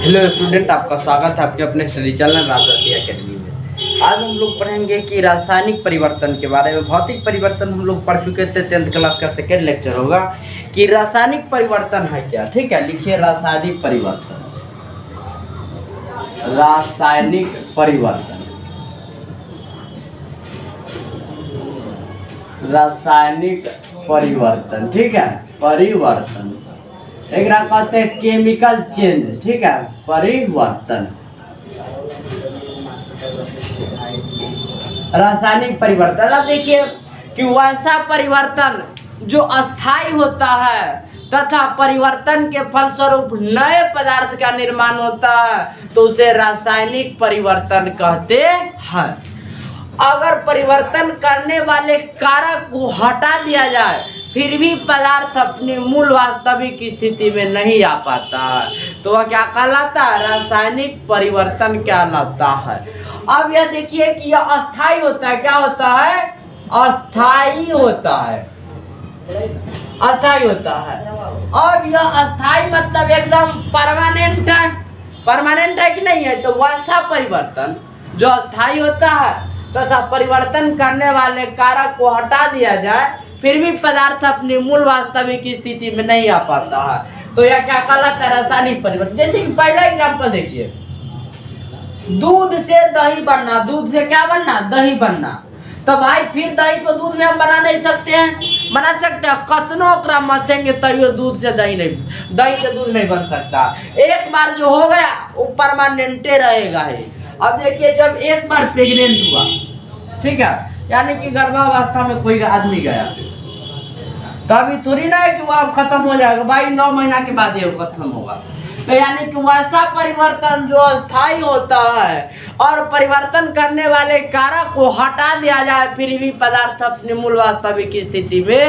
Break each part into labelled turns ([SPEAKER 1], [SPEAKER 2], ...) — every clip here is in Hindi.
[SPEAKER 1] हेलो स्टूडेंट, आपका स्वागत है आपके अपने स्टडी चैनल राजरती एकेडमी में। आज हम लोग पढ़ेंगे कि रासायनिक परिवर्तन के बारे में। भौतिक परिवर्तन हम लोग पढ़ चुके थे, 10th क्लास का सेकेंड लेक्चर होगा कि रासायनिक परिवर्तन है क्या। ठीक है, लिखिए रासायनिक परिवर्तन। रासायनिक परिवर्तन, रासायनिक परिवर्तन। ठीक है, परिवर्तन एक कहते हैं केमिकल चेंज। ठीक है, परिवर्तन, रासायनिक परिवर्तन। अब देखिए कि वैसा परिवर्तन जो अस्थायी होता है तथा परिवर्तन के फलस्वरूप नए पदार्थ का निर्माण होता है तो उसे रासायनिक परिवर्तन कहते हैं। अगर परिवर्तन करने वाले कारक को हटा दिया जाए फिर भी पदार्थ अपनी मूल वास्तविक स्थिति में नहीं आ पाता है तो वह क्या कहलाता है? रासायनिक परिवर्तन कहलाता है। अब यह देखिए कि यह अस्थायी होता है। क्या होता है? अस्थायी होता है, अस्थायी होता है। और यह अस्थायी मतलब एकदम परमानेंट है। परमानेंट है कि नहीं है? तो वैसा परिवर्तन जो अस्थायी होता है तथा परिवर्तन करने वाले कारक को हटा दिया जाए फिर भी पदार्थ अपनी मूल वास्तविक स्थिति में नहीं आ पाता है तो यह क्या कहलाता है? रासायनिक परिवर्तन। जैसे कि पहला एग्जांपल देखिए, दूध से दही बनना। दूध से क्या बनना? दही बनना। तो भाई फिर दही को दूध में हम बना नहीं सकते हैं? बना सकते हैं, कतनो ओकरा मचेंगे तैयो दूध से दही नहीं, दही से दूध नहीं बन सकता। एक बार जो हो गया वो परमानेंटे रहेगा ही। अब देखिए, जब एक बार प्रेग्नेंट हुआ, ठीक है, यानी कि गर्भावस्था में कोई आदमी गया, तभी थोड़ी ना है कि वो अब खत्म हो जाएगा भाई, 9 महीना के बाद ये खत्म होगा। तो यानी कि वैसा परिवर्तन जो अस्थायी होता है और परिवर्तन करने वाले कारक को हटा दिया जाए फिर भी पदार्थ अपने मूल वास्तविक स्थिति में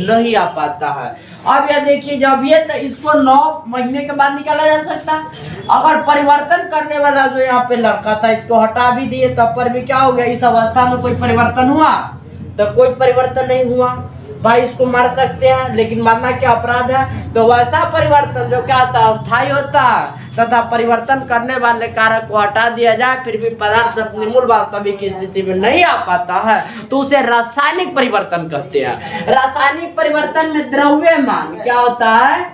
[SPEAKER 1] नहीं आ पाता है। अब यह देखिए, जब ये तो इसको 9 महीने के बाद निकाला जा सकता है। अगर परिवर्तन करने वाला जो यहाँ पे लड़का था इसको हटा भी दिए तब पर भी क्या हो गया? इस अवस्था में कोई परिवर्तन हुआ? तो कोई परिवर्तन नहीं हुआ। भाई इसको मार सकते हैं लेकिन मारना क्या अपराध है? तो वैसा परिवर्तन जो क्या होता है? अस्थायी होता है तथा परिवर्तन करने वाले कारक को हटा दिया जाए फिर भी पदार्थ अपनी मूल वास्तविक स्थिति में नहीं आ पाता है तो उसे रासायनिक परिवर्तन कहते हैं। रासायनिक परिवर्तन में द्रव्यमान क्या होता है?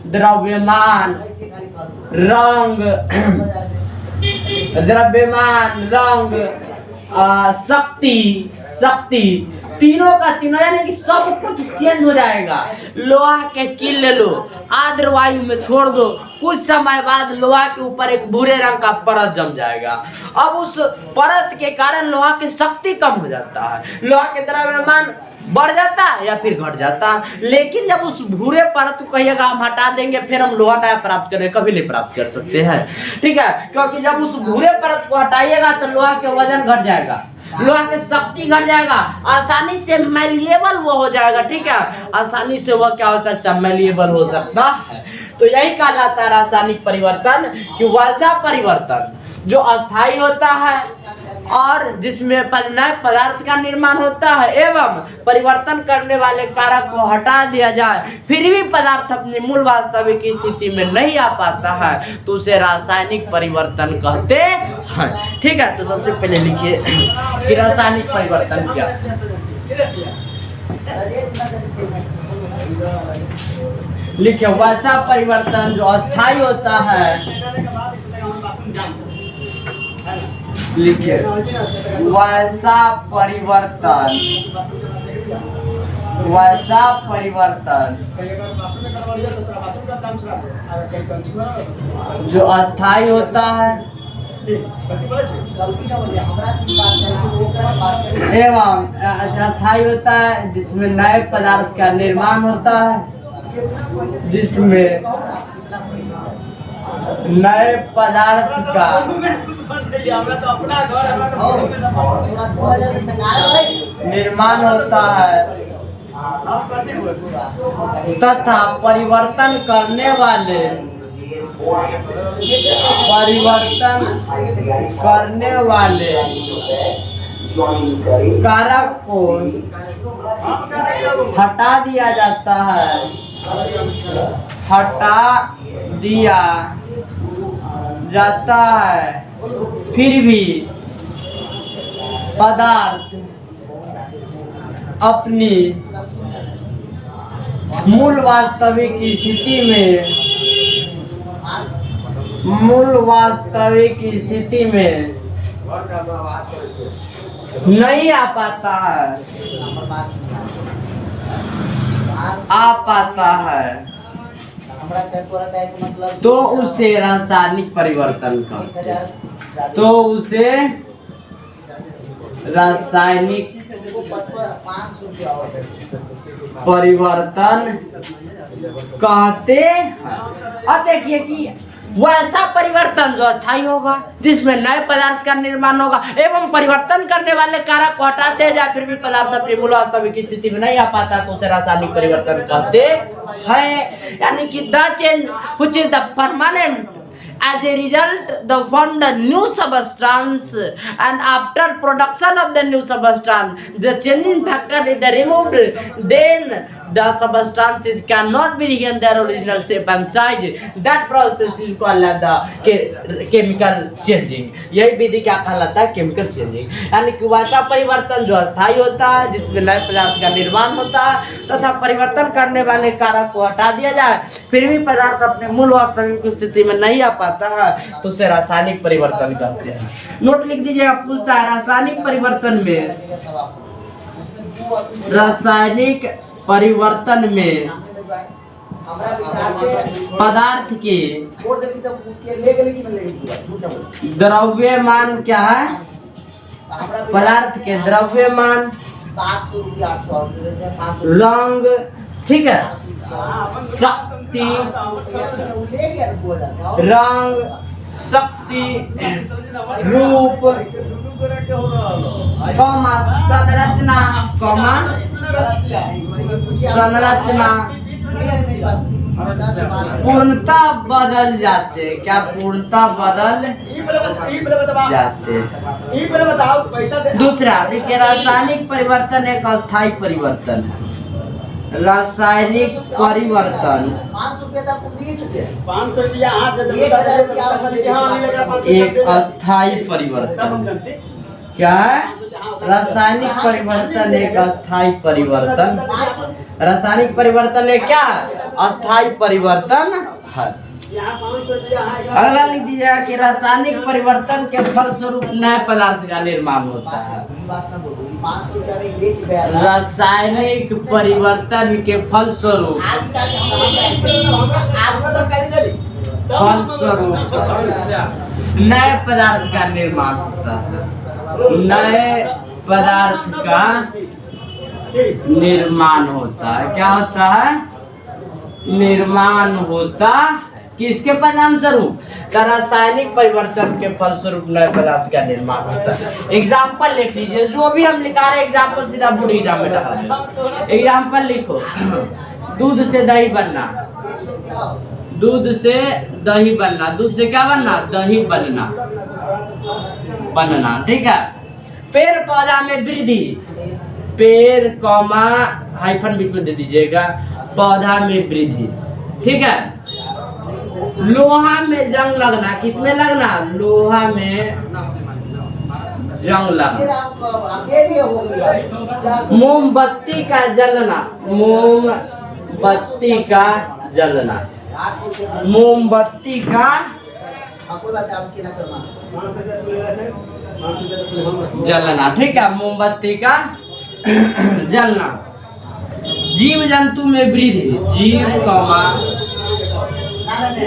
[SPEAKER 1] द्रव्यमान, रंग, द्रव्यमान, रंग, शक्ति, तीनों का तीनों यानी कि सब कुछ चेंज हो जाएगा। लोहा के कील ले लो, आर्द्र वायु में छोड़ दो, कुछ समय बाद लोहा के ऊपर एक भूरे रंग का परत जम जाएगा। अब उस परत के कारण लोहा की शक्ति कम हो जाता है, लोहा के द्रव्यमान बढ़ जाता है या फिर घट जाता है। लेकिन जब उस भूरे परत को कहिएगा हम हटा देंगे फिर हम लोहा नया प्राप्त करें, कभी नहीं प्राप्त कर सकते हैं। ठीक है, क्योंकि जब उस भूरे परत को हटाइएगा तो लोहा के वजन घट जाएगा, लोहा की शक्ति घट जाएगा, आसानी से मैलिएबल वो हो जाएगा। ठीक है, आसानी से वह क्या हो सकता है? मैलिएबल हो सकता है। तो यही कहलाता है रासायनिक परिवर्तन कि वैसा परिवर्तन जो अस्थायी होता है और जिसमें नए पदार्थ का निर्माण होता है एवं परिवर्तन करने वाले कारक को हटा दिया जाए फिर भी पदार्थ अपनी मूल वास्तविक स्थिति में नहीं आ पाता है तो उसे रासायनिक परिवर्तन कहते हैं। ठीक है, तो सबसे पहले लिखिए कि रासायनिक परिवर्तन क्या। लिखिए, वैसा परिवर्तन जो अस्थायी होता है। लिखिए, वैसा परिवर्तन, वैसा परिवर्तन जो अस्थायी होता है एवं अस्थायी होता है जिसमें नए पदार्थ का निर्माण होता है, जिसमें नए पदार्थ का निर्माण होता है तथा परिवर्तन करने वाले कारक को हटा दिया जाता है, हटा दिया जाता है, फिर भी पदार्थ अपनी मूल वास्तविक स्थिति में नहीं आ पाता है तो उसे रासायनिक परिवर्तन कहते हैं। अब देखिए कि वैसा परिवर्तन जो अस्थायी होगा, जिसमें नए पदार्थ का निर्माण होगा एवं परिवर्तन करने वाले कारक को हटाते जाए, फिर भी पदार्थ अपनी मूल वास्तविक स्थिति में नहीं आ पाता तो उसे रासायनिक परिवर्तन कहते हैं। यानी कि the change which is the permanent as a result the formed a new substance, and after production of the new substance the changing factor is removed, then the substance cannot be regain their original shape and size. That process is called the chemical changing. यही विधि क्या कहलाता है? Chemical changing. यानी कि वैसा परिवर्तन जो अस्थायी होता है, जिसमें नए पदार्थ का निर्माण होता है तथा परिवर्तन करने वाले कारक को हटा दिया जाए, फिर भी पदार्थ अपने मूल वास्तविक स्थिति में नहीं आ पाता है तो उसे रासायनिक परिवर्तन कहते हैं। नोट लिख दीजिएगा, पूछता है रासायनिक परिवर्तन में पदार्थ के द्रव्यमान क्या है? पदार्थ के द्रव्यमान, रंग, ठीक है, शक्ति, रूप, संरचना पूर्णता बदल जाते। क्या पूर्णता बदल जाते? दूसरा देखिए, रासायनिक परिवर्तन एक अस्थायी परिवर्तन है। रासायनिक परिवर्तन एक अस्थायी परिवर्तन क्या है? रासायनिक परिवर्तन एक अस्थायी परिवर्तन। रासायनिक परिवर्तन एक क्या है? अस्थायी परिवर्तन है। अगला लिख दीजिएगा कि रासायनिक परिवर्तन के फलस्वरूप नए पदार्थ का निर्माण होता है। रासायनिक परिवर्तन के फलस्वरूप नए पदार्थ का निर्माण होता है। नए पदार्थ का निर्माण होता है। क्या होता है? निर्माण होता किसके परिणाम स्वरूप? रासायनिक परिवर्तन के फलस्वरूप नए पदार्थ का निर्माण होता है। एग्जाम्पल लिख लीजिए, जो भी हम लिखा रहे एग्जाम्पल सीधा बोर्ड एग्जाम में डाल। एग्जाम्पल लिखो, दूध से दही बनना, दूध से दही बनना, दूध से क्या बनना? दही बनना, बनना, ठीक है। पेड़ पौधा में वृद्धि, पेड़ कॉमा हाइफन बीच में दे दीजिएगा, पौधा में वृद्धि, ठीक है। लोहा में जंग लगना, किसमें लगना? लोहा में जंग लगना। मोमबत्ती का जलना, मोमबत्ती का जलना, मोमबत्ती का जलना, ठीक है, मोमबत्ती का जलना। जीव जंतु में वृद्धि, जीव कौमा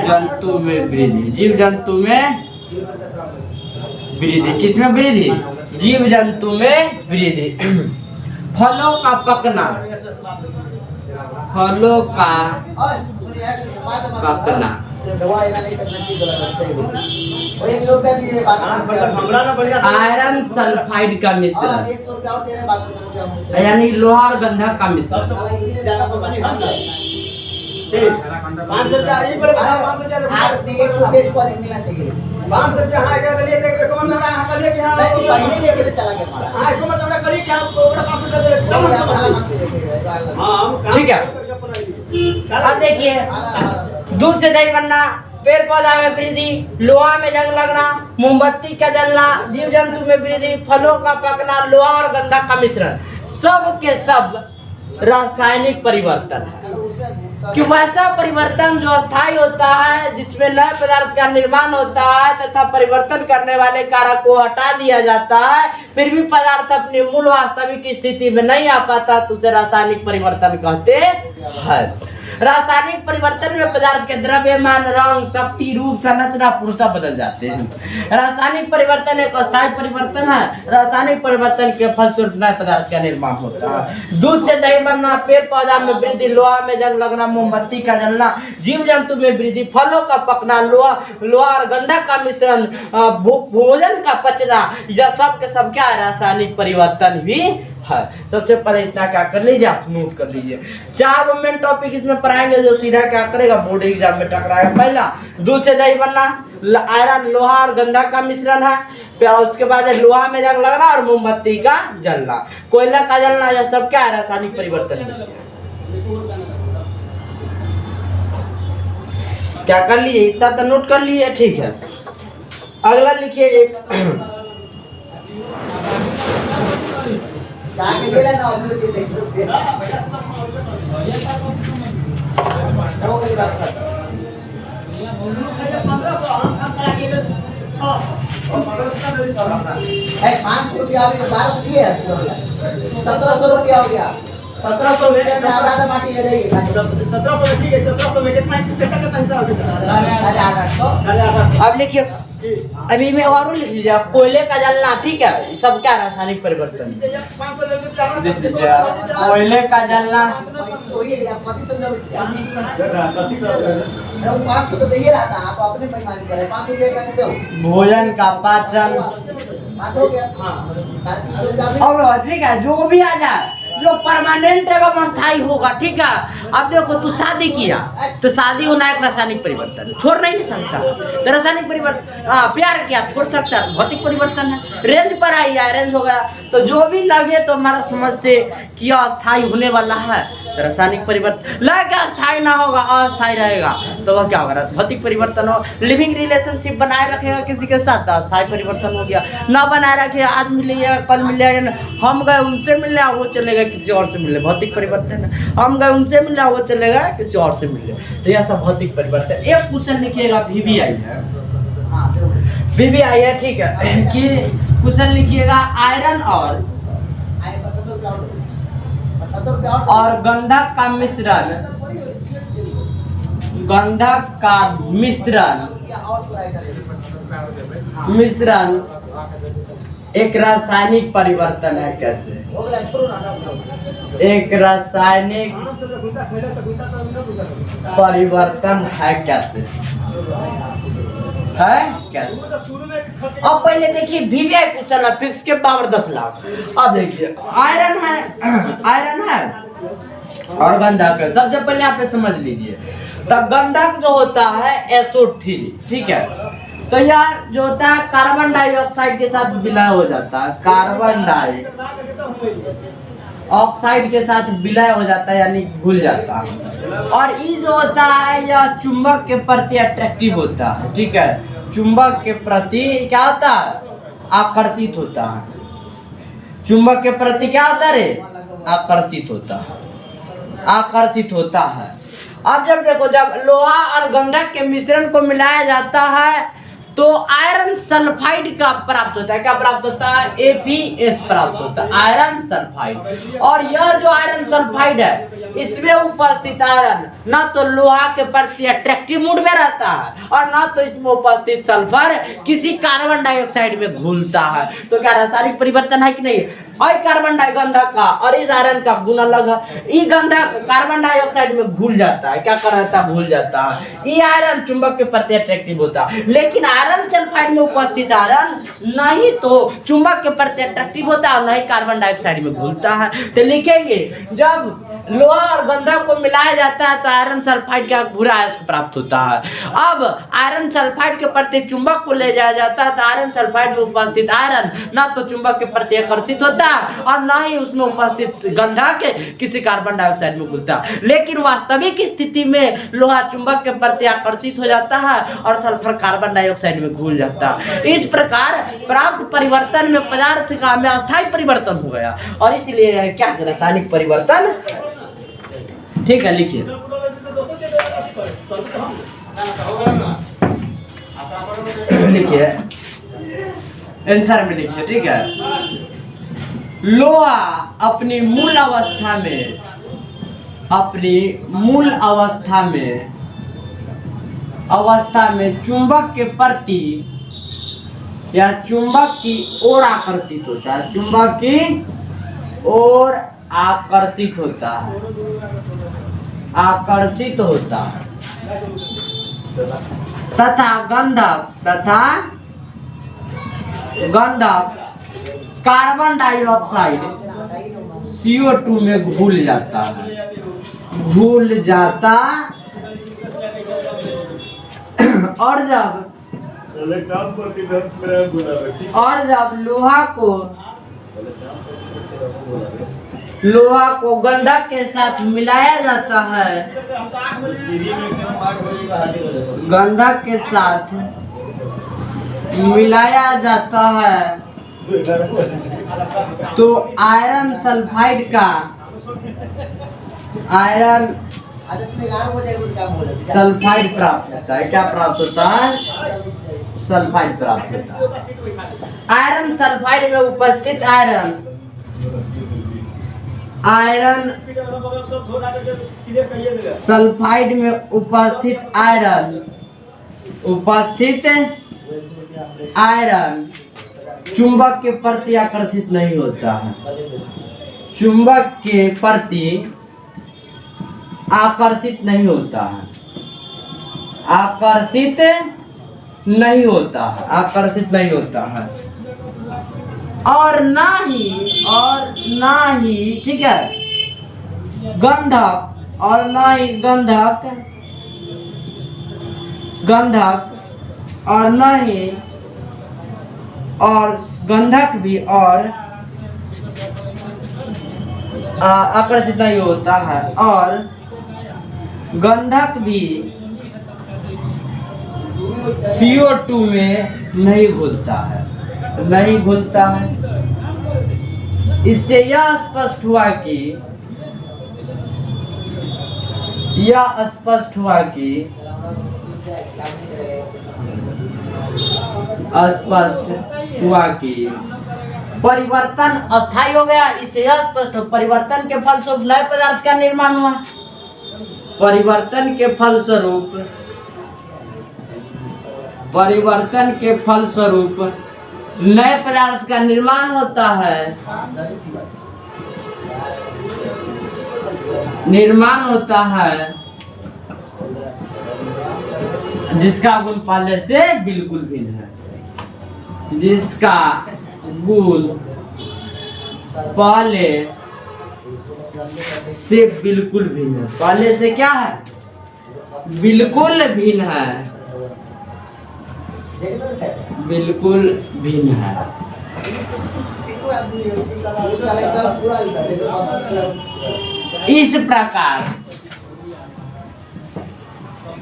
[SPEAKER 1] जंतु में वृद्धि, जीव जंतु में वृद्धि, किसमें वृद्धि? जीव जंतु में वृद्धि। फलों का पकना, फलों का पकना, आयरन सल्फाइड का मिश्रण, यानी लोहा और गंधक का मिश्रण। ठीक है, अब देखिए, दूध से दही बनना, पेड़ पौधा में वृद्धि, लोहा में जंग लगना, मोमबत्ती का जलना, जीव जंतु में वृद्धि, फलों का पकना, लोहा और गंधक का मिश्रण, सब के सब रासायनिक परिवर्तन है। कि वैसा परिवर्तन जो अस्थायी होता है, जिसमें नए पदार्थ का निर्माण होता है तथा परिवर्तन करने वाले कारक को हटा दिया जाता है, फिर भी पदार्थ अपनी मूल वास्तविक स्थिति में नहीं आ पाता, तो उसे रासायनिक परिवर्तन कहते हैं। रासायनिक परिवर्तन में पदार्थ के द्रव्यमान, रंग, शक्ति, रूप, संरचना पूर्णतः बदल जाते हैं। रासायनिक परिवर्तन एक अस्थायी परिवर्तन है। रासायनिक परिवर्तन के फलस्वरूप नए पदार्थ का निर्माण होता है। दूध से दही बनना, पेड़ पौधा में वृद्धि, लोहा में जंग लगना, मोमबत्ती का जलना, जीव जंतु में वृद्धि, फलों का पकना, लोहा और गंधक का मिश्रण, भोजन का पचना, यह सब के सब क्या है? रासायनिक परिवर्तन भी है। सबसे पहले इतना क्या कर लीजिए, आप नोट कर लीजिए। 4 मेन टॉपिक इसमें पढ़ाएंगे जो सीधा क्या करेगा, बोर्ड एग्जाम में टकराएगा। पहला, दूध से दही बनना, आयरन, लोहा और गंधक का मिश्रण है। फिर उसके बाद लोहा में जंग लगना और मोमबत्ती का जलना, कोयला का जलना, यह सब क्या है? रासायनिक परिवर्तन है। क्या कर लिए? इतना तो नोट कर लिए, ठीक है। अगला लिखिए एक
[SPEAKER 2] जाके गेला ना ऑब्वियस के लेक्चर से हो गई बात कर। ए 500 रुपया आ गया, 1200 दिए 1700 रुपया हो गया। 1700 रुपया में आधा माटी ले जाएगी।
[SPEAKER 3] 1700 ठीक है, 1700 में कितना पैसा हो गया?
[SPEAKER 1] अब लिखिए, अभी मैं और लिख लीजिए, कोयले का जलना, ठीक है, सब क्या रासायनिक परिवर्तन। कोयले का जलना,
[SPEAKER 2] तो ये आप कति समझो बच्चे। अरे 500 तो दे रहा था, आप अपने बेईमानी कर रहे हैं। 500 रुपया का दे दो।
[SPEAKER 1] भोजन का पाचन,
[SPEAKER 2] 5 हो गया। हां 350 रुपया।
[SPEAKER 1] और ठीक है, जो भी आ जाए, जो परमानेंट एवं अस्थायी होगा, ठीक है। अब देखो, तू शादी किया तो शादी होना एक रासायनिक परिवर्तन है, छोड़ नहीं सकता। तो रासायनिक परिवर्तन, प्यार किया, छोड़ सकता है, भौतिक परिवर्तन है। रेंज पर आई है, रेंज हो गया, तो जो भी लगे तो हमारा समझ से कि अस्थायी होने वाला है, रासायनिक परिवर्तन। लगे अस्थायी ना होगा, अस्थायी रहेगा, तो वह क्या होगा? भौतिक परिवर्तन हो। लिविंग रिलेशनशिप बनाए रखेगा किसी के साथ, अस्थायी परिवर्तन हो गया। ना बनाए रखे, आज मिलेगा कल मिलेगा, हम गए उनसे मिलने, वो चलेगा किसी और से मिले, भौतिक परिवर्तन है। हम गए उनसे मिलने, वो चलेगा किसी और से मिले, तो यह सब भौतिक परिवर्तन। एक क्वेश्चन लिखिएगा, VBI है, VBI है, ठीक है। कि क्वेश्चन लिखिएगा, आयरन और गंधक का मिश्रण, गंधक का मिश्रण एक रासायनिक परिवर्तन है। कैसे? एक रासायनिक परिवर्तन है, कैसे है? कैसे? अब पहले देखिए, VBI क्वेश्चन है, फिक्स के पावर 10 लाख। अब देखिए, आयरन है, आयरन है और गंधक है। सबसे पहले आप समझ लीजिए, तो गंधक जो होता है SO3, ठीक है। तो यह जो होता है कार्बन डाइऑक्साइड के साथ विलय हो जाता है, कार्बन डाइऑक्साइड के साथ विलय हो जाता है, यानी घुल जाता है। और ये जो होता है, यह चुंबक के प्रति अट्रैक्टिव होता है, ठीक है। चुंबक के प्रति क्या होता है? आकर्षित होता है। चुंबक के प्रति क्या होता है? आकर्षित होता है, आकर्षित होता है। अब जब देखो, जब लोहा और गंधक के मिश्रण को मिलाया जाता है तो आयरन सल्फाइड का प्राप्त होता है। क्या प्राप्त होता है? APS प्राप्त होता है, आयरन सल्फाइड। और यह जो आयरन सल्फाइड है, इसमें उपस्थित आयरन ना तो लोहा के प्रति अट्रैक्टिव मूड में रहता है और ना तो इसमें उपस्थित सल्फर किसी कार्बन डाइऑक्साइड में घुलता है। तो क्या रासायनिक परिवर्तन है कि नहीं? और कार्बन डाइगंधक का और इस आयरन का गुण अलग है। ई गंधक कार्बन डाइऑक्साइड में घुल जाता है, क्या कर रहता है? घुल जाता है। ई आयरन चुंबक के प्रति अट्रैक्टिव होता है, लेकिन आयरन सल्फाइड में उपस्थित आयरन नहीं तो चुंबक के प्रति अट्रैक्टिव होता है और नहीं कार्बन डाइऑक्साइड में घुलता है। तो लिखेंगे, जब लोहा और गंधक को मिलाया जाता है तो आयरन सल्फाइड का बुरा अयस्क प्राप्त होता है। अब आयरन सल्फाइड के प्रति चुंबक को ले जाया जाता है तो आयरन सल्फाइड में उपस्थित आयरन ना तो चुंबक के प्रति आकर्षित होता घुलता है और ना ही उसमें उपस्थित गंधक किसी कार्बन डाइऑक्साइड में घुलता है। लेकिन वास्तविक स्थिति में लोहा चुंबक के प्रति आकर्षित हो जाता है और सल्फर कार्बन डाइऑक्साइड में घुल जाता है। इस प्रकार प्राप्त परिवर्तन में पदार्थ का में अस्थायी परिवर्तन हो गया और इसलिए क्या रासायनिक परिवर्तन। ठीक है, लिखिए। लिखिए आंसर में लिखिए। ठीक है, लोहा अपनी मूल अवस्था में चुंबक के प्रति या चुंबक की ओर आकर्षित होता है, चुंबक की ओर आकर्षित होता है तथा गंधक कार्बन डाइऑक्साइड CO2 में घुल जाता और जब लोहा को गंधक के साथ मिलाया जाता है, गंधक के साथ मिलाया जाता है तो आयरन सल्फाइड प्राप्त होता है। क्या प्राप्त होता है? सल्फाइड प्राप्त होता है। आयरन सल्फाइड में उपस्थित आयरन सल्फाइड में उपस्थित आयरन चुंबक के प्रति आकर्षित नहीं होता है, चुंबक के प्रति आकर्षित नहीं होता है, आकर्षित नहीं होता है और ना ही ठीक है गंधक और ना ही गंधक और ना ही और गंधक भी और आकर्षित नहीं होता है और गंधक भी CO2 में नहीं घुलता है। इससे यह स्पष्ट हुआ कि परिवर्तन अस्थायी हो गया। इससे यह स्पष्ट परिवर्तन के फलस्वरूप नए पदार्थ का निर्माण हुआ। परिवर्तन के फलस्वरूप नए पदार्थ का निर्माण होता है जिसका गुण पहले से बिल्कुल भिन्न है, जिसका गुण पहले से बिल्कुल भिन्न है। पहले से क्या है? बिल्कुल भिन्न है, बिल्कुल भिन्न है। इस प्रकार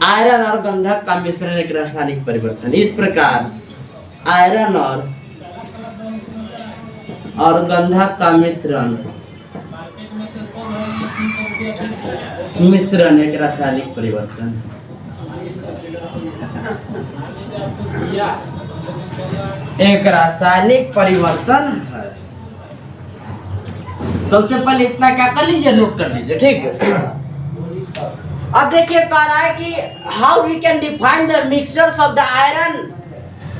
[SPEAKER 1] आयरन और गंधक का मिश्रण एक रासायनिक परिवर्तन। इस प्रकार आयरन और गंधक का मिश्रण एक रासायनिक परिवर्तन। एक रासायनिक परिवर्तन है। सबसे पहले इतना क्या कर लीजिए, नोट कर लीजिए। ठीक है, अब देखिए कह रहा है कि how we can define the mixtures of the iron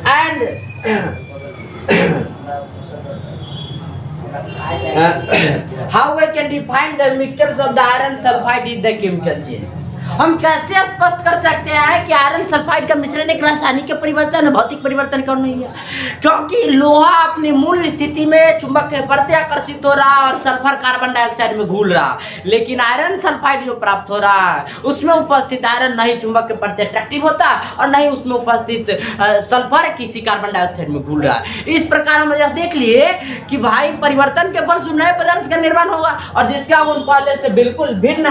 [SPEAKER 1] and how we can define the mixtures of the iron sulfide is the chemical change। हम कैसे स्पष्ट कर सकते हैं कि आयरन सल्फाइड का मिश्रण एक रासायनिक परिवर्तन है, भौतिक परिवर्तन क्यों नहीं है? क्योंकि लोहा अपनी मूल स्थिति में चुंबक के प्रति आकर्षित हो रहा और सल्फर कार्बन डाइऑक्साइड में घुल रहा, लेकिन आयरन सल्फाइड जो प्राप्त हो रहा है उसमें उपस्थित आयरन नहीं चुंबक के प्रति अट्रैक्टिव होता और नहीं उसमें उपस्थित सल्फर किसी कार्बन डाइऑक्साइड में घुल रहा है। इस प्रकार हम यह देख लिए कि भाई परिवर्तन के फल नए पदार्थ का निर्माण होगा और जिसका गुण पहले से बिल्कुल भिन्न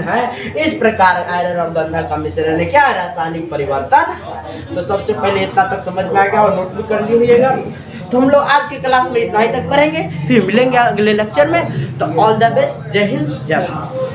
[SPEAKER 1] है, इस प्रकार आयरन और गंधक का मिश्रण है क्या? रासायनिक परिवर्तन। तो सबसे पहले इतना तक समझ में आ गया और नोट भी कर ली होइएगा। तो हम लोग आज के क्लास में इतना ही तक पढ़ेंगे, फिर मिलेंगे अगले लेक्चर में। तो ऑल द बेस्ट, जय हिंद, जय भारत।